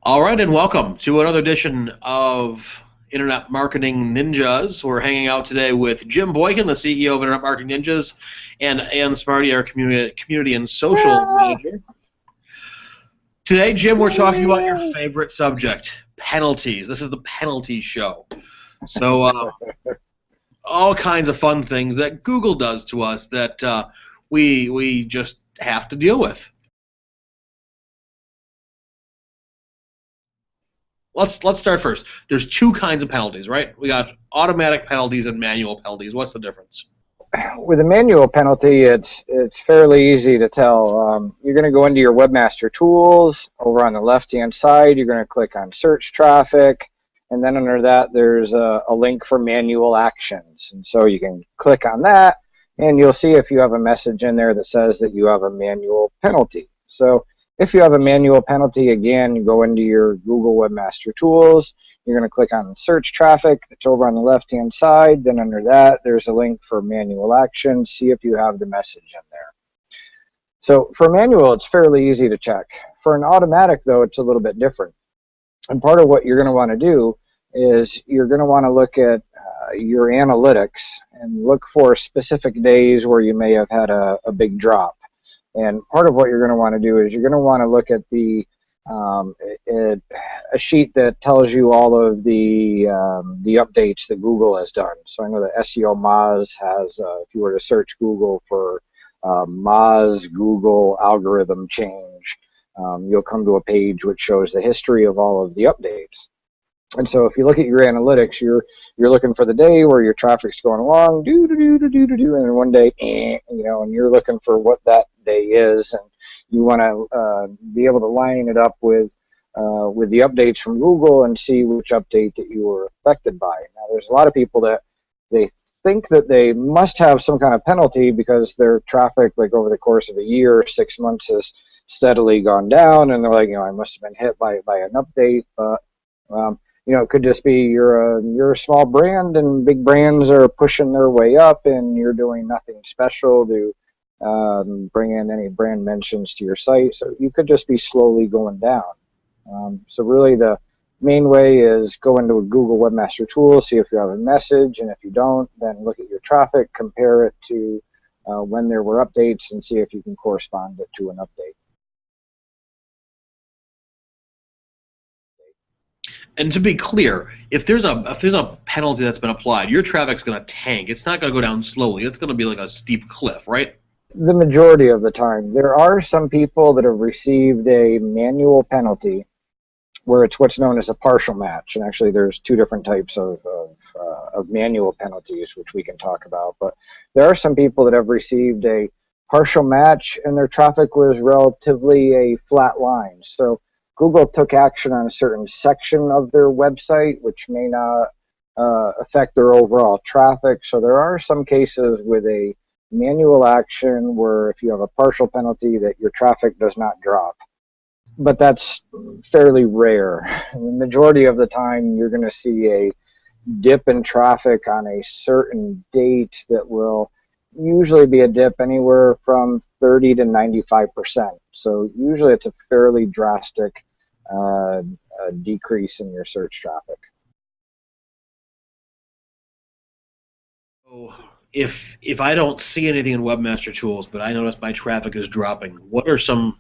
All right, and welcome to another edition of Internet Marketing Ninjas. We're hanging out today with Jim Boykin, the CEO of Internet Marketing Ninjas, and Ann Smarty, our community and social manager. Today, Jim, we're talking about your favorite subject, penalties. This is the penalty show. So, all kinds of fun things that Google does to us that we just have to deal with. Let's start first. There's two kinds of penalties, right? We got automatic penalties and manual penalties. What's the difference? With a manual penalty, it's fairly easy to tell. You're going to go into your Webmaster Tools. Over on the left-hand side, you're going to click on Search Traffic, and then under that, there's a link for manual actions. And so you can click on that, and you'll see if you have a message in there that says that you have a manual penalty. So if you have a manual penalty, again, you go into your Google Webmaster Tools. You're going to click on Search Traffic. It's over on the left-hand side. Then under that, there's a link for manual action. See if you have the message in there. So for manual, it's fairly easy to check. For an automatic, though, it's a little bit different. And part of what you're going to want to do is you're going to want to look at your analytics and look for specific days where you may have had a big drop. And part of what you're going to want to do is you're going to want to look at a sheet that tells you all of the updates that Google has done. So I know that SEO Moz has, if you were to search Google for Moz Google algorithm change, you'll come to a page which shows the history of all of the updates. And so if you look at your analytics, you're looking for the day where your traffic's going along, and then one day, and you're looking for what that day is, and you want to be able to line it up with the updates from Google and see which update that you were affected by. Now, there's a lot of people that they think that they must have some kind of penalty because their traffic, like over the course of a year or 6 months, has steadily gone down, and they're like, I must have been hit by an update, but it could just be you're a small brand and big brands are pushing their way up and you're doing nothing special to bring in any brand mentions to your site. So you could just be slowly going down. So really the main way is go into a Google Webmaster Tool, see if you have a message, and if you don't, then look at your traffic, compare it to when there were updates, and see if you can correspond it to an update. And to be clear, if there's a penalty that's been applied, your traffic's going to tank. It's not going to go down slowly. It's going to be like a steep cliff, right? The majority of the time. There are some people that have received a manual penalty where it's what's known as a partial match. And actually there's two different types of manual penalties, which we can talk about. But there are some people that have received a partial match and their traffic was relatively a flat line. So Google took action on a certain section of their website, which may not affect their overall traffic. So there are some cases with a manual action where if you have a partial penalty that your traffic does not drop. But that's fairly rare. The majority of the time you're going to see a dip in traffic on a certain date that will usually be a dip anywhere from 30 to 95%. So usually it's a fairly drastic decrease in your search traffic. So if I don't see anything in Webmaster Tools, but I notice my traffic is dropping, what are some?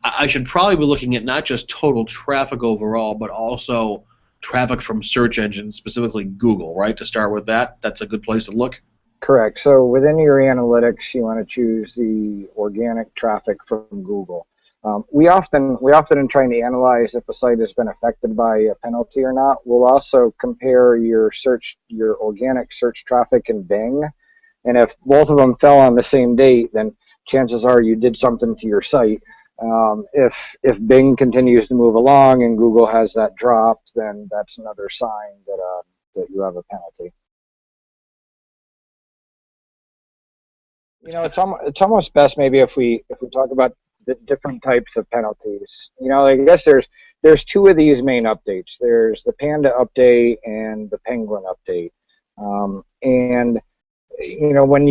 I should probably be looking at not just total traffic overall, but also traffic from search engines, specifically Google, right? To start with that, that's a good place to look. Correct. So within your analytics, you want to choose the organic traffic from Google. We often, in trying to analyze if a site has been affected by a penalty or not, we'll also compare your organic search traffic in Bing, and if both of them fell on the same date, then chances are you did something to your site. If Bing continues to move along and Google has that dropped, then that's another sign that you have a penalty. It's almost best maybe if we talk about the different types of penalties. I guess there's two of these main updates. There's the Panda update and the Penguin update. And when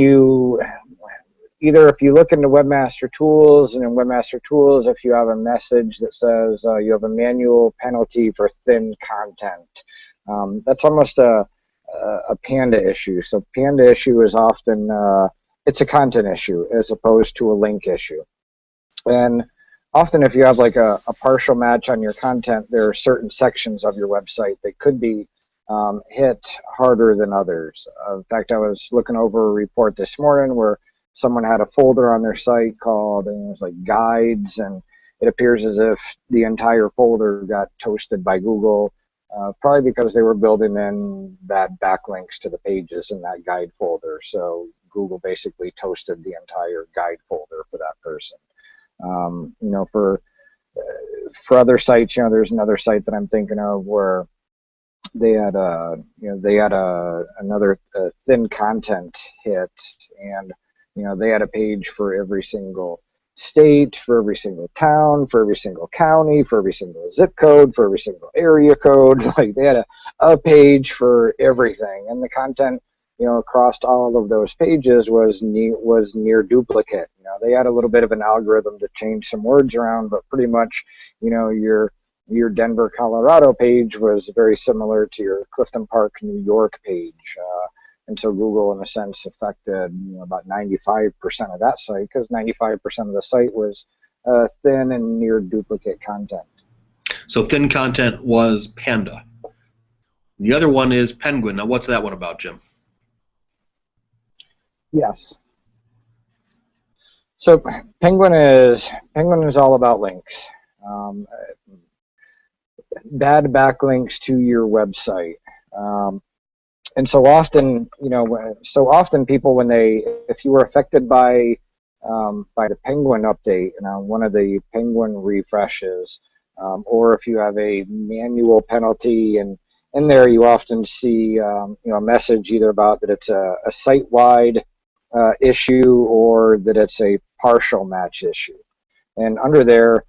either if you look into Webmaster Tools, and in Webmaster Tools, if you have a message that says you have a manual penalty for thin content, that's almost a Panda issue. So Panda issue is often, it's a content issue as opposed to a link issue. And often if you have like a partial match on your content, there are certain sections of your website that could be hit harder than others. In fact, I was looking over a report this morning where someone had a folder on their site called, and it was like guides, and it appears as if the entire folder got toasted by Google, probably because they were building in bad backlinks to the pages in that guide folder. So Google basically toasted the entire guide folder for that person. You know, for other sites, you know, there's another site that I'm thinking of where they had another thin content hit, and you know, they had a page for every single state, for every single town, for every single county, for every single zip code, for every single area code. Like they had a page for everything, and the content, you know, across all of those pages was near duplicate. You know, they had a little bit of an algorithm to change some words around, but pretty much, you know, your Denver, Colorado page was very similar to your Clifton Park, New York page. And so Google, in a sense, affected, you know, about 95% of that site, because 95% of the site was thin and near duplicate content. So thin content was Panda. The other one is Penguin. Now, what's that one about, Jim? Yes. So Penguin is all about links. Bad backlinks to your website. And so often, you know, people, if you were affected by the Penguin update, you know, one of the Penguin refreshes, or if you have a manual penalty, and in there you often see, you know, a message either about that it's a site-wide issue or that it's a partial match issue. And under there,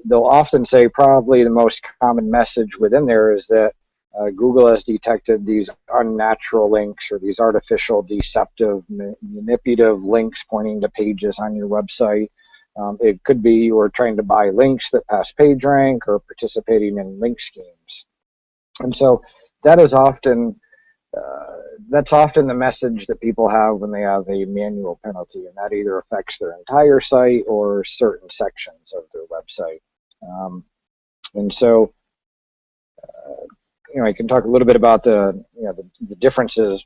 they'll often say probably the most common message within there is that Google has detected these unnatural links or these artificial, deceptive, manipulative links pointing to pages on your website. It could be you are trying to buy links that pass PageRank or participating in link schemes. And so that is often the message that people have when they have a manual penalty, and that either affects their entire site or certain sections of their website. And so, you know, I can talk a little bit about the differences,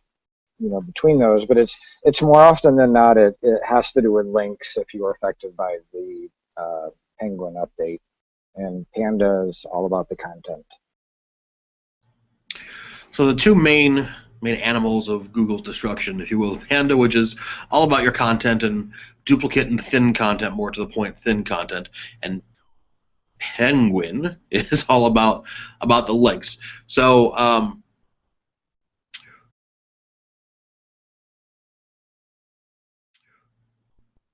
you know, between those, but it's more often than not it has to do with links if you are affected by the Penguin update, and Panda is all about the content. So the two main animals of Google's destruction, if you will, Panda, which is all about your content, and duplicate and thin content, more to the point, thin content, and Penguin is all about the links. So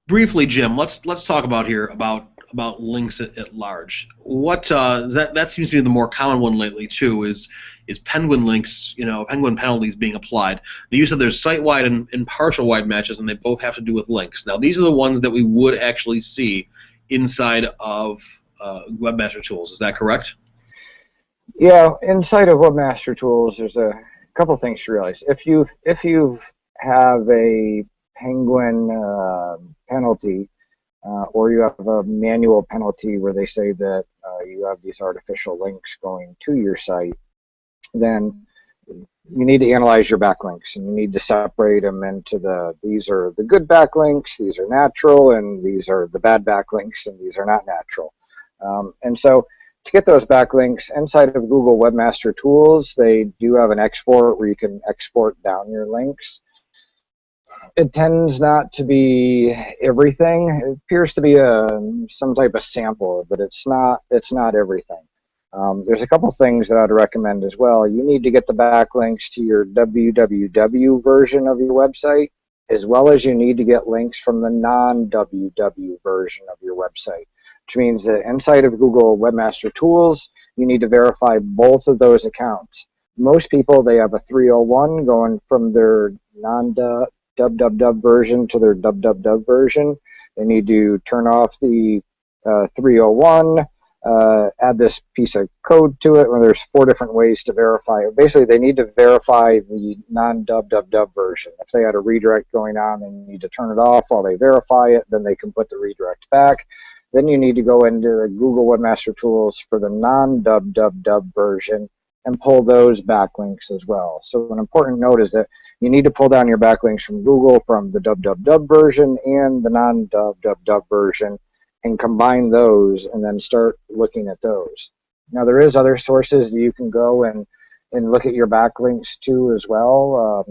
briefly, Jim, let's talk about links at large. What that seems to be the more common one lately too is Penguin links, you know, Penguin penalties being applied. Now, you said there's site-wide and partial-wide matches, and they both have to do with links. Now, these are the ones that we would actually see inside of Webmaster Tools. Is that correct? Yeah, inside of Webmaster Tools, there's a couple things to realize. If you have a Penguin penalty, or you have a manual penalty where they say that you have these artificial links going to your site, then you need to analyze your backlinks, and you need to separate them into these are the good backlinks, these are natural, and these are the bad backlinks, and these are not natural. And so to get those backlinks inside of Google Webmaster Tools, they do have an export where you can export down your links. It tends not to be everything. It appears to be some type of sample, but it's not everything. There's a couple things that I'd recommend as well. You need to get the backlinks to your www version of your website, as well as you need to get links from the non-www version of your website, which means that inside of Google Webmaster Tools, you need to verify both of those accounts. Most people, they have a 301 going from their www version to their www version. They need to turn off the 301, add this piece of code to it, where there's 4 different ways to verify it. Basically, they need to verify the non-www version. If they had a redirect going on, they need to turn it off while they verify it, then they can put the redirect back. Then you need to go into the Google Webmaster Tools for the non-www version and pull those backlinks as well. So an important note is that you need to pull down your backlinks from Google from the www version and the non-www version and combine those and then start looking at those. Now there is other sources that you can go and look at your backlinks to as well.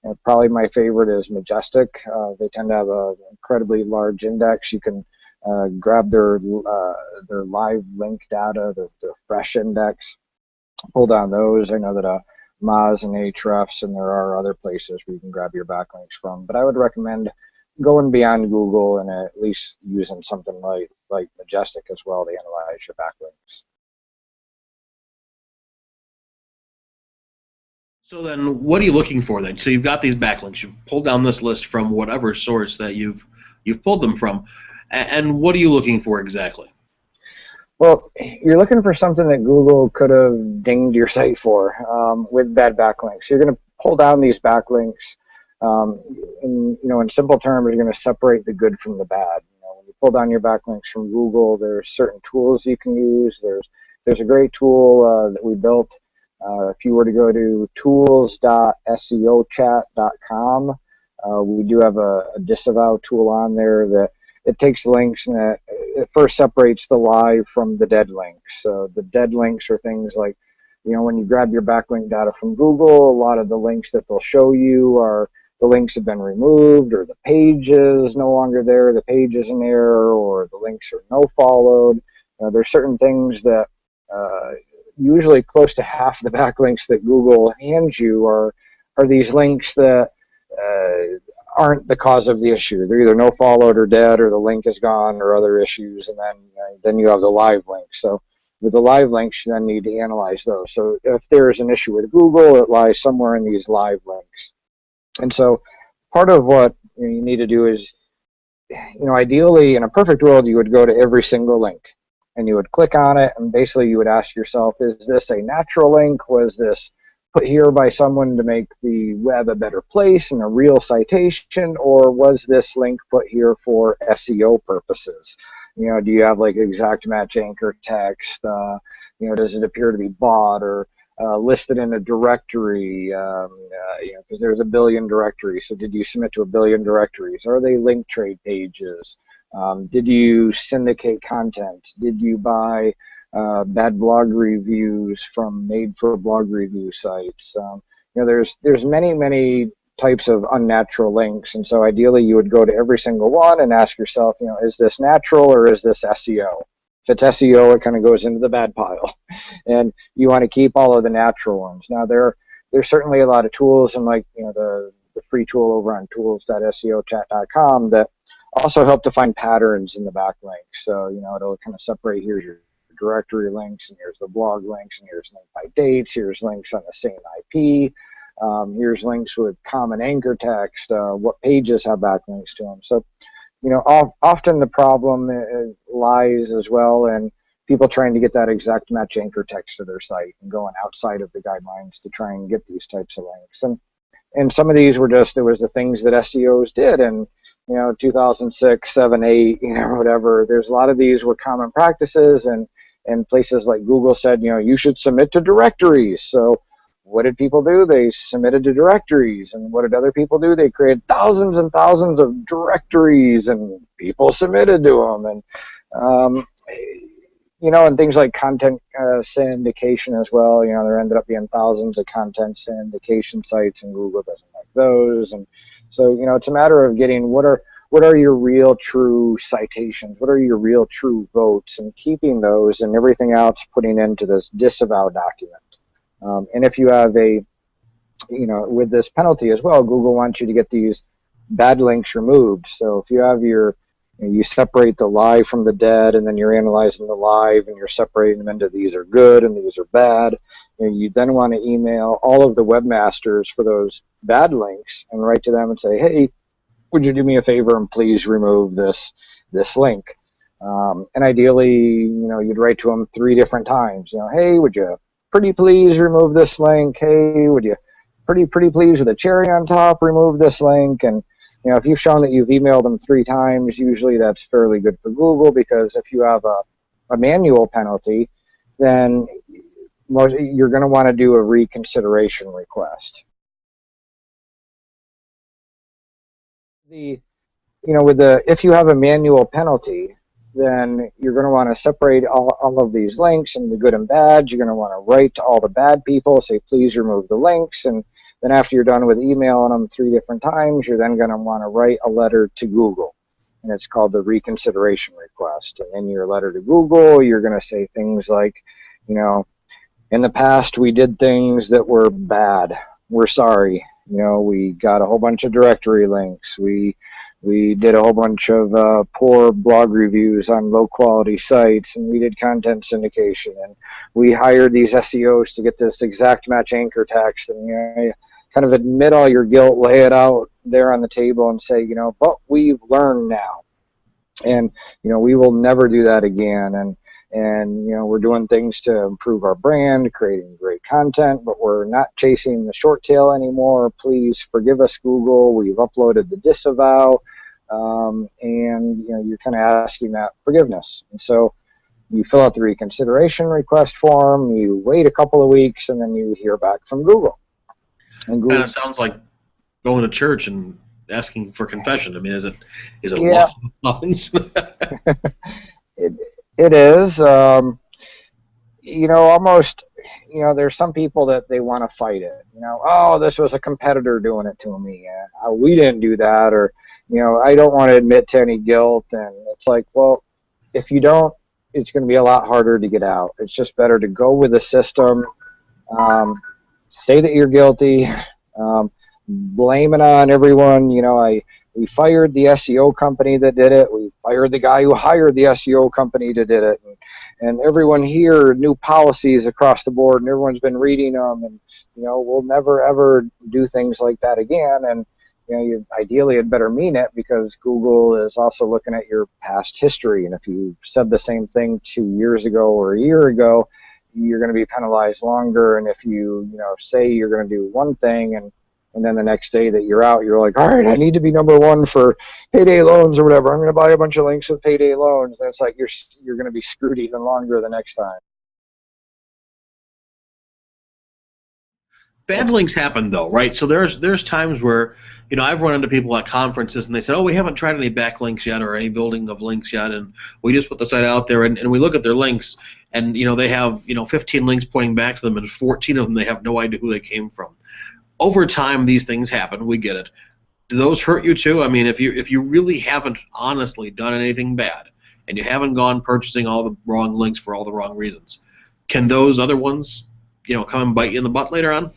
And probably my favorite is Majestic. They tend to have an incredibly large index. You can grab their live link data, their fresh index, pull down those. I know that Moz and Ahrefs, and there are other places where you can grab your backlinks from. But I would recommend going beyond Google and at least using something like Majestic as well to analyze your backlinks. So then, what are you looking for then? So you've got these backlinks. You've pulled down this list from whatever source that you've pulled them from, and what are you looking for exactly? Well, you're looking for something that Google could have dinged your site for with bad backlinks. You're going to pull down these backlinks. In simple terms, you're going to separate the good from the bad. When you pull down your backlinks from Google, there's certain tools you can use. There's a great tool that we built. If you were to go to tools.seochat.com, we do have a Disavow tool on there that it takes links and it first separates the live from the dead links. So the dead links are things like, when you grab your backlink data from Google, a lot of the links that they'll show you are the links have been removed, or the page is no longer there, the page is in error, or the links are no followed. There's certain things that usually close to half the backlinks that Google hands you are these links that aren't the cause of the issue. They're either no followed or dead, or the link is gone, or other issues, and then you have the live links. So with the live links, you then need to analyze those. So if there's an issue with Google, it lies somewhere in these live links. And so part of what you need to do is, ideally in a perfect world, you would go to every single link and you would click on it, and basically you would ask yourself, is this a natural link? Was this put here by someone to make the web a better place and a real citation, or was this link put here for SEO purposes? Do you have like exact match anchor text? Does it appear to be bought or listed in a directory? Because there's a billion directories. So did you submit to a billion directories? Are they link trade pages? Did you syndicate content? Did you buy bad blog reviews from made-for-blog review sites? There's many types of unnatural links, and so ideally you would go to every single one and ask yourself, is this natural or is this SEO? If it's SEO, it kind of goes into the bad pile, and you want to keep all of the natural ones. Now there's certainly a lot of tools, and the free tool over on tools.seochat.com that also help to find patterns in the backlinks. So it'll kind of separate, here's your directory links, and here's the blog links, and here's link by dates, here's links on the same IP, here's links with common anchor text, what pages have backlinks to them. So often the problem lies as well in people trying to get that exact match anchor text to their site and going outside of the guidelines to try and get these types of links. And some of these were it was the things that SEOs did in 2006, 7, 8, whatever. There's a lot of these were common practices, and places like Google said, you should submit to directories. So what did people do? They submitted to directories. And what did other people do? They created thousands and thousands of directories, and people submitted to them. And, and things like content syndication as well. There ended up being thousands of content syndication sites, and Google doesn't like those. And so, it's a matter of getting what are your real true citations? What are your real true votes? And keeping those, and everything else putting into this disavow document. And if you have with this penalty as well, Google wants you to get these bad links removed. So if you have your You separate the live from the dead, and then you're analyzing the live, and you're separating them into these are good and these are bad. You then want to email all of the webmasters for those bad links and write to them and say, hey, would you do me a favor and please remove this link? And ideally, you'd write to them 3 different times. Hey, would you pretty please remove this link? Hey, would you pretty please with a cherry on top remove this link? And if you've shown that you've emailed them 3 times, usually that's fairly good for Google, because if you have a manual penalty, then you're going to want to do a reconsideration request. If you have a manual penalty, then you're going to want to separate all of these links and the good and bad. You're going to want to write to all the bad people, say please remove the links, and then after you're done with emailing them 3 different times, you're then going to want to write a letter to Google, and it's called the reconsideration request. And in your letter to Google, you're going to say things like, in the past we did things that were bad. We're sorry. We got a whole bunch of directory links. We did a whole bunch of poor blog reviews on low-quality sites, and we did content syndication, and we hired these SEOs to get this exact match anchor text, and kind of admit all your guilt, lay it out there on the table, and say, but we've learned now, and we will never do that again, and we're doing things to improve our brand, creating great content, but we're not chasing the short tail anymore. Please forgive us, Google. We've uploaded the Disavow, and you're kind of asking that forgiveness. And so you fill out the reconsideration request form, you wait a couple of weeks, and then you hear back from Google. And Google kind of sounds like going to church and asking for confession. I mean, is it yeah. Lawns? It is. Almost, there's some people that they want to fight it. Oh, this was a competitor doing it to me. We didn't do that, or, I don't want to admit to any guilt. And it's like, well, if you don't, it's going to be a lot harder to get out. It's just better to go with the system, say that you're guilty, blame it on everyone. We fired the SEO company that did it. We fired the guy who hired the SEO company that did it. And everyone here knew policies across the board, and everyone's been reading them. And, we'll never, ever do things like that again. And, you ideally had better mean it, because Google is also looking at your past history. And if you said the same thing 2 years ago or a year ago, you're going to be penalized longer. And if you, say you're going to do one thing, and then the next day that you're out, you're like, all right, I need to be #1 for payday loans or whatever. I'm going to buy a bunch of links with payday loans. And it's like you're going to be screwed even longer the next time. Bad links happen, though, right? So there's times where, I've run into people at conferences, and they said, oh, we haven't tried any backlinks yet or any building of links yet, and we just put the site out there, and we look at their links, and, they have, 15 links pointing back to them, and 14 of them, they have no idea who they came from. Over time, these things happen. We get it. Do those hurt you too? I mean, if you really haven't honestly done anything bad, and you haven't gone purchasing all the wrong links for all the wrong reasons, can those other ones, come and bite you in the butt later on?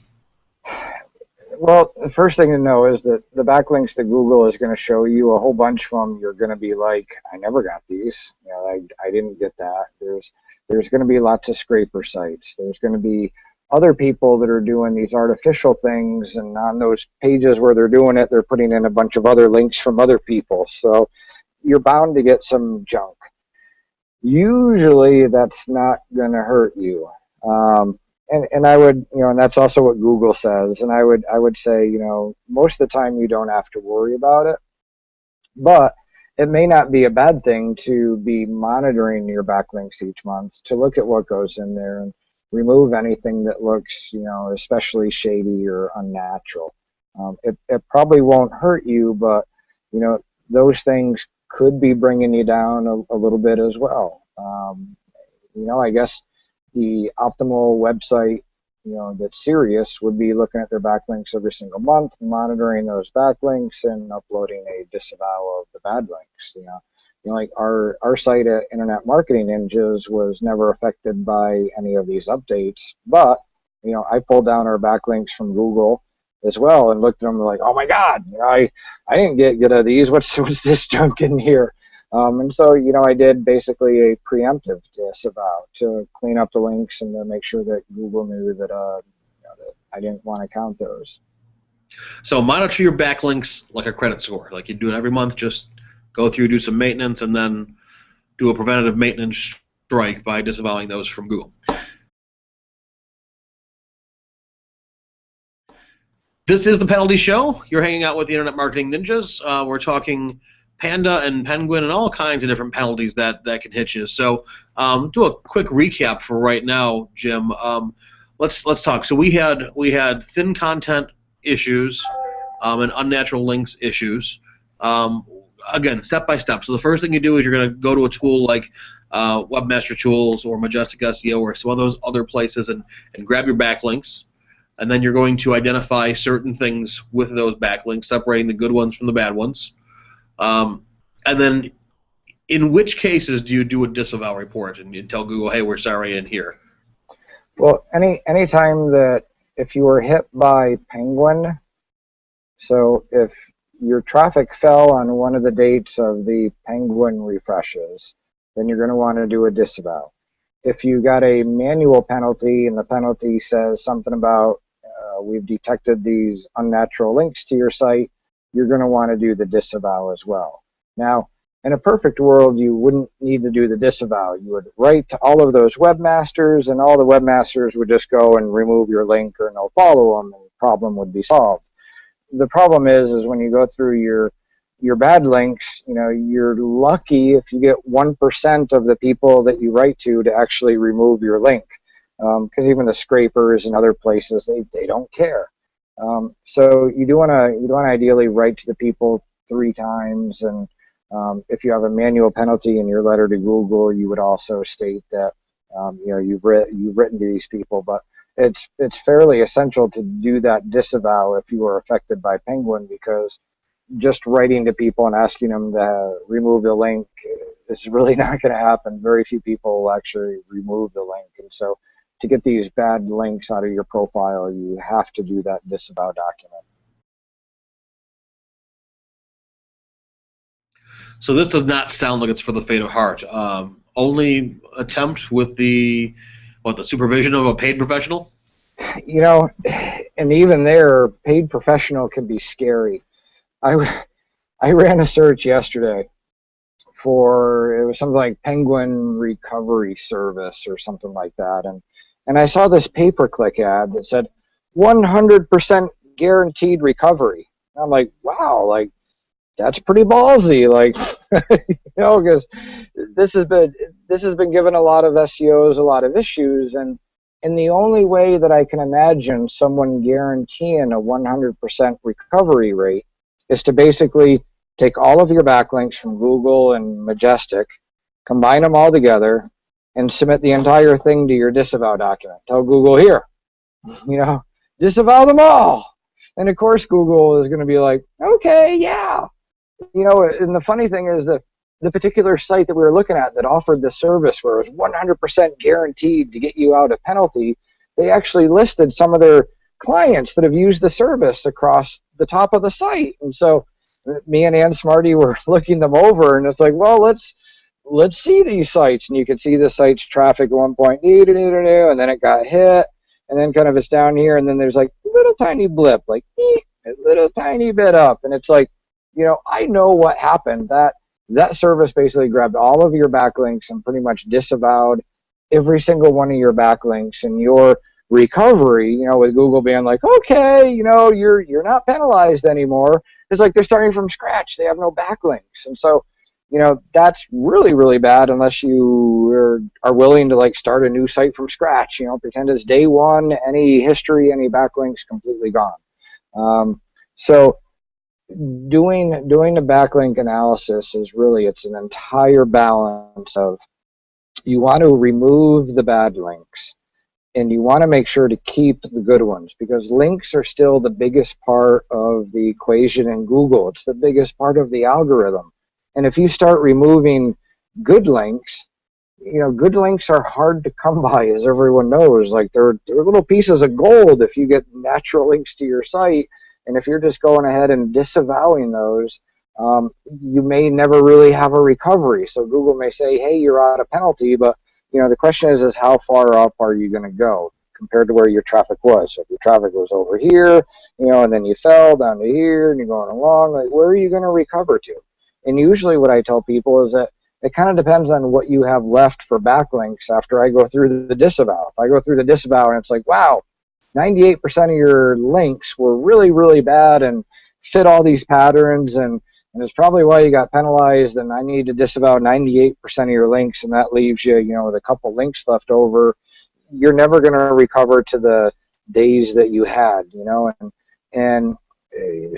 Well, the first thing to know is that the backlinks to Google is going to show you a whole bunch of them. You're going to be like, I never got these. I didn't get that. There's going to be lots of scraper sites. There's going to be other people that are doing these artificial things, and on those pages where they're doing it, they're putting in a bunch of other links from other people. So you're bound to get some junk. Usually that's not going to hurt you. And I would, and that's also what Google says. And I would say, most of the time you don't have to worry about it. But it may not be a bad thing to be monitoring your backlinks each month, to look at what goes in there and remove anything that looks, especially shady or unnatural. It probably won't hurt you, but, those things could be bringing you down a little bit as well. I guess the optimal website, that's serious would be looking at their backlinks every single month, monitoring those backlinks, and uploading a disavow of the bad links. Like our site at Internet Marketing Ninjas was never affected by any of these updates, but I pulled down our backlinks from Google as well and looked at them like, oh my God, I didn't get good at these. What's this junk in here? And so, I did basically a preemptive disavow to clean up the links and to make sure that Google knew that, that I didn't want to count those. So monitor your backlinks like a credit score. Like you do it every month, just go through, do some maintenance, and then do a preventative maintenance strike by disavowing those from Google. This is the Penalty Show. You're hanging out with the Internet Marketing Ninjas. We're talking Panda and Penguin and all kinds of different penalties that can hit you. So do a quick recap for right now, Jim. Let's talk. So we had thin content issues and unnatural links issues. Again, step by step. So the first thing you do is you're going to go to a tool like Webmaster Tools or Majestic SEO or some of those other places and grab your backlinks. And then you're going to identify certain things with those backlinks, separating the good ones from the bad ones. And then in which cases do you do a disavow report and you tell Google, hey, we're sorry in here? Well, any time that if you were hit by Penguin, so if your traffic fell on one of the dates of the Penguin refreshes, then you're going to want to do a disavow. If you got a manual penalty and the penalty says something about we've detected these unnatural links to your site, you're going to want to do the disavow as well. Now, in a perfect world, you wouldn't need to do the disavow. You would write to all of those webmasters, and all the webmasters would just go and remove your link or no follow them, and the problem would be solved. The problem is when you go through your bad links, you're lucky if you get 1% of the people that you write to actually remove your link, because even the scrapers and other places, they don't care. So you do want to ideally write to the people 3 times, and if you have a manual penalty in your letter to Google, you would also state that you've written to these people. But it's fairly essential to do that disavow if you are affected by Penguin, because just writing to people and asking them to remove the link is really not going to happen. Very few people will actually remove the link, and so to get these bad links out of your profile, you have to do that disavow document. So this does not sound like it's for the faint of heart. Only attempt with the supervision of a paid professional? And even there, paid professional can be scary. I ran a search yesterday for, it was something like Penguin Recovery Service or something like that, and I saw this pay-per-click ad that said 100% guaranteed recovery. And I'm like, wow, like that's pretty ballsy, like because this has been given a lot of SEOs a lot of issues, and the only way that I can imagine someone guaranteeing a 100% recovery rate is to basically take all of your backlinks from Google and Majestic, combine them all together, and submit the entire thing to your disavow document. Tell Google, here, disavow them all. And of course Google is going to be like, okay, yeah. And the funny thing is that the particular site that we were looking at that offered this service where it was 100% guaranteed to get you out a penalty, they actually listed some of their clients that have used the service across the top of the site. And so me and Ann Smarty were looking them over, and it's like, well, let's see these sites. And you can see the site's traffic at one point, and then it got hit, and then kind of it's down here, and then there's like a little tiny blip, like a little tiny bit up. And it's like, I know what happened. That service basically grabbed all of your backlinks and pretty much disavowed every single one of your backlinks, and your recovery, with Google being like, okay, you're not penalized anymore. It's like they're starting from scratch. They have no backlinks. And so, that's really, really bad unless you are willing to like start a new site from scratch, pretend it's day one, any history, any backlinks completely gone. So doing the backlink analysis is really, it's an entire balance of, you want to remove the bad links and you want to make sure to keep the good ones, because links are still the biggest part of the equation in Google. It's the biggest part of the algorithm. And if you start removing good links, good links are hard to come by, as everyone knows. Like they're little pieces of gold if you get natural links to your site. And if you're just going ahead and disavowing those, you may never really have a recovery. So Google may say, hey, you're out of penalty, but the question is how far up are you going to go compared to where your traffic was? So if your traffic was over here, and then you fell down to here and you're going along, like where are you going to recover to? And usually what I tell people is that it kind of depends on what you have left for backlinks after I go through the disavow. If I go through the disavow and it's like, wow, 98% of your links were really, really bad and fit all these patterns, and it's probably why you got penalized, and I need to disavow 98% of your links, and that leaves you, with a couple links left over. You're never going to recover to the days that you had, and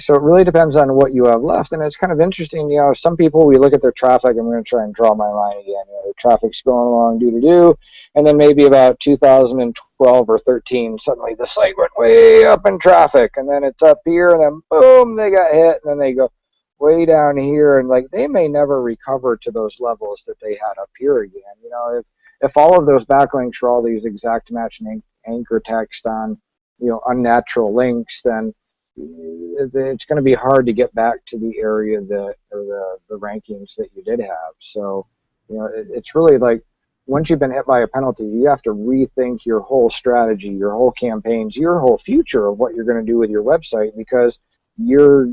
so it really depends on what you have left. And it's kind of interesting, some people, we look at their traffic, I'm going to try and draw my line again, the traffic's going along do, and then maybe about 2012 or 13, suddenly the site went way up in traffic, and then it's up here, and then boom, they got hit, and then they go way down here, and like they may never recover to those levels that they had up here again. If all of those backlinks were all these exact match and anchor text on unnatural links, then it's going to be hard to get back to the area or the rankings that you did have. So it's really like once you've been hit by a penalty, you have to rethink your whole strategy, your whole campaigns, your whole future of what you're going to do with your website, because your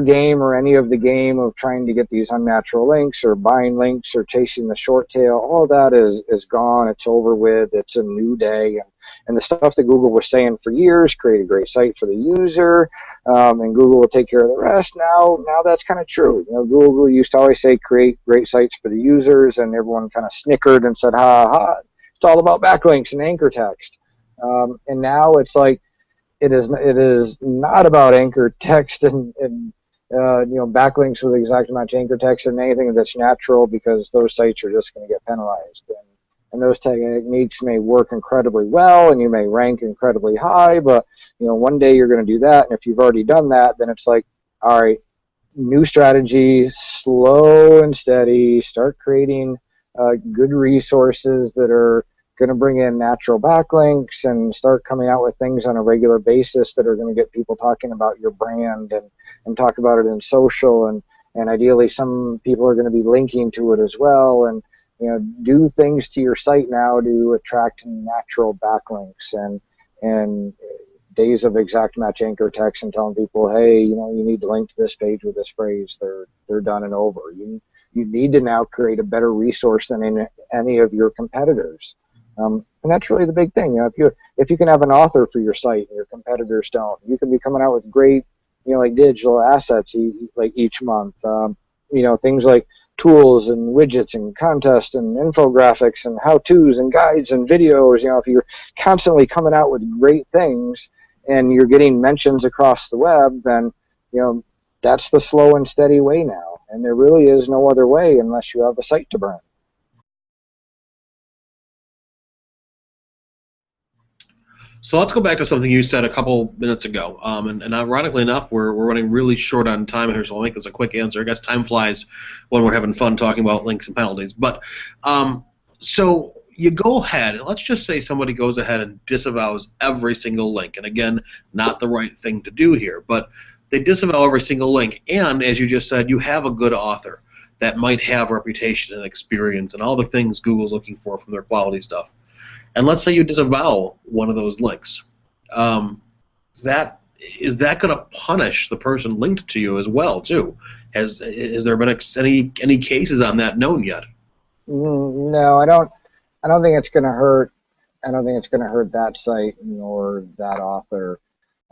game or any of the game of trying to get these unnatural links or buying links or chasing the short tail, all that is gone. It's over with. It's a new day. And the stuff that Google was saying for years, create a great site for the user, and Google will take care of the rest. Now that's kind of true. Google used to always say create great sites for the users, and everyone kind of snickered and said, ha ha, it's all about backlinks and anchor text. And now it's like, it is not about anchor text and backlinks with exact match anchor text and anything that's natural, because those sites are just going to get penalized. And those techniques may work incredibly well, and you may rank incredibly high, but one day you're going to do that, and if you've already done that, then it's like, all right, new strategy, slow and steady, start creating good resources that are going to bring in natural backlinks, and start coming out with things on a regular basis that are going to get people talking about your brand and talk about it in social, and ideally some people are going to be linking to it as well, and do things to your site now to attract natural backlinks and days of exact match anchor text and telling people, hey, you need to link to this page with this phrase. They're done and over. You need to now create a better resource than any of your competitors. And that's really the big thing. If you can have an author for your site and your competitors don't, you can be coming out with great, like digital assets like each month. Things like tools and widgets and contests and infographics and how-tos and guides and videos. If you're constantly coming out with great things and you're getting mentions across the web, then that's the slow and steady way now. And there really is no other way unless you have a site to burn. So let's go back to something you said a couple minutes ago. And ironically enough, we're running really short on time here, so I'll make this a quick answer. I guess time flies when we're having fun talking about links and penalties. But so you go ahead, and let's just say somebody goes ahead and disavows every single link. And again, not the right thing to do here, but they disavow every single link. And as you just said, you have a good author that might have reputation and experience and all the things Google's looking for from their quality stuff. And let's say you disavow one of those links. Is that going to punish the person linked to you as well, too? Has there been any cases on that known yet? No, I don't think it's going to hurt. I don't think it's going to hurt that site nor that author.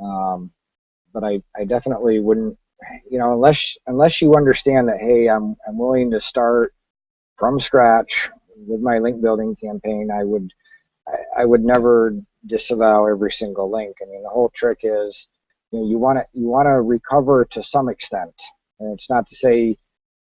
But I definitely wouldn't. Unless you understand that, hey, I'm willing to start from scratch with my link building campaign, I would never disavow every single link. I mean, the whole trick is, you want to recover to some extent, and it's not to say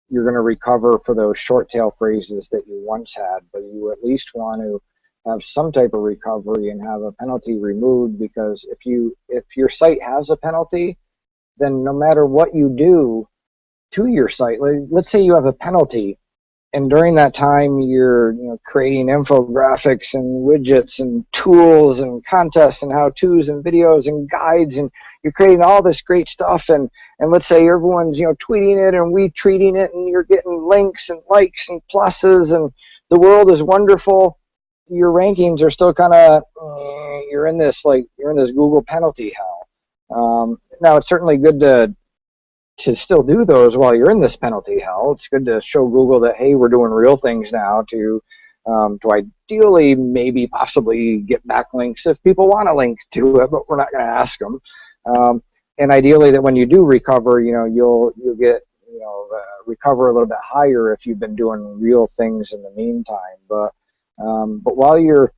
you're going to recover for those short tail phrases that you once had, but you at least want to have some type of recovery and have a penalty removed, because if your site has a penalty, then no matter what you do to your site, let's say you have a penalty and during that time, you're creating infographics and widgets and tools and contests and how-tos and videos and guides, and you're creating all this great stuff. And let's say everyone's tweeting it and retweeting it, and you're getting links and likes and pluses, and the world is wonderful. Your rankings are still kind of you're in this Google penalty hell. Now it's certainly good to still do those while you're in this penalty hell. It's good to show Google that, hey, we're doing real things now to ideally maybe possibly get backlinks if people want to link to it, but we're not going to ask them. And ideally that when you do recover, you'll get recover a little bit higher if you've been doing real things in the meantime. But while you're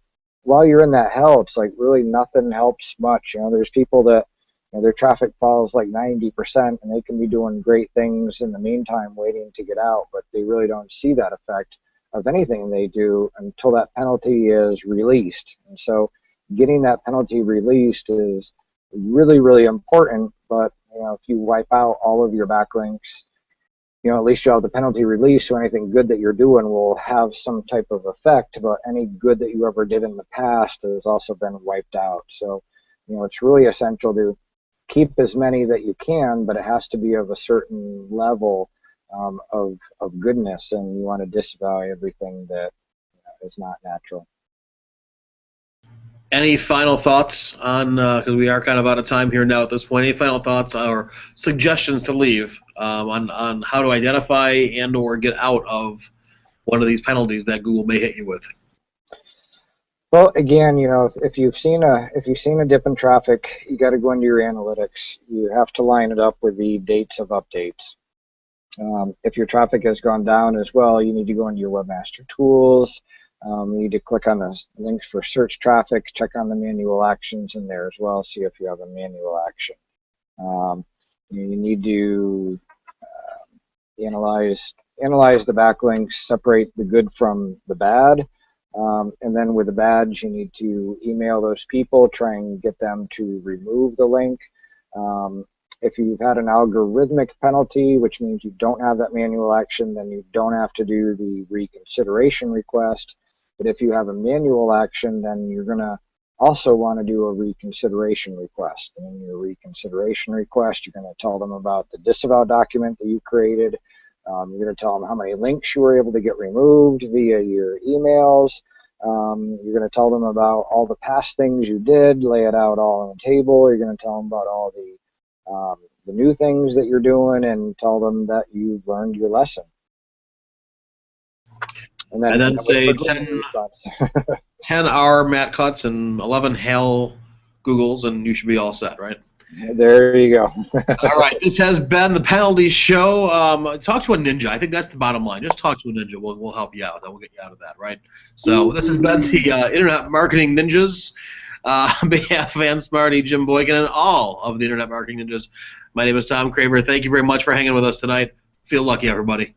in that hell, it's like really nothing helps much. There's people that their traffic falls like 90%, and they can be doing great things in the meantime waiting to get out, but they really don't see that effect of anything they do until that penalty is released. And so getting that penalty released is really, really important. But if you wipe out all of your backlinks, at least you'll have the penalty release, so anything good that you're doing will have some type of effect, but any good that you ever did in the past has also been wiped out. So it's really essential to keep as many that you can, but it has to be of a certain level of goodness, and you want to disavow everything that is not natural. Any final thoughts on, because we are kind of out of time here now at this point, any final thoughts or suggestions to leave on how to identify and or get out of one of these penalties that Google may hit you with? Well, again, if you've seen a dip in traffic, you got to go into your analytics. You have to line it up with the dates of updates. If your traffic has gone down as well, you need to go into your webmaster tools. You need to click on the links for search traffic, check on the manual actions in there as well, see if you have a manual action. You need to analyze the backlinks, separate the good from the bad. And then with the badge, you need to email those people, try and get them to remove the link. If you've had an algorithmic penalty, which means you don't have that manual action, then you don't have to do the reconsideration request. But if you have a manual action, then you're going to also want to do a reconsideration request. And in your reconsideration request, you're going to tell them about the disavow document that you created. You're going to tell them how many links you were able to get removed via your emails. You're going to tell them about all the past things you did, lay it out all on the table. You're going to tell them about all the new things that you're doing, and tell them that you've learned your lesson. And then say 10 R Matt cuts and 11 hell Googles, and you should be all set, right? There you go. All right, this has been the Penalties Show. Talk to a ninja. I think that's the bottom line. Just talk to a ninja. We'll help you out. We'll get you out of that, right? So this has been the Internet Marketing Ninjas. On behalf of Ann Smarty, Jim Boykin, and all of the Internet Marketing Ninjas, my name is Tom Kramer. Thank you very much for hanging with us tonight. Feel lucky, everybody.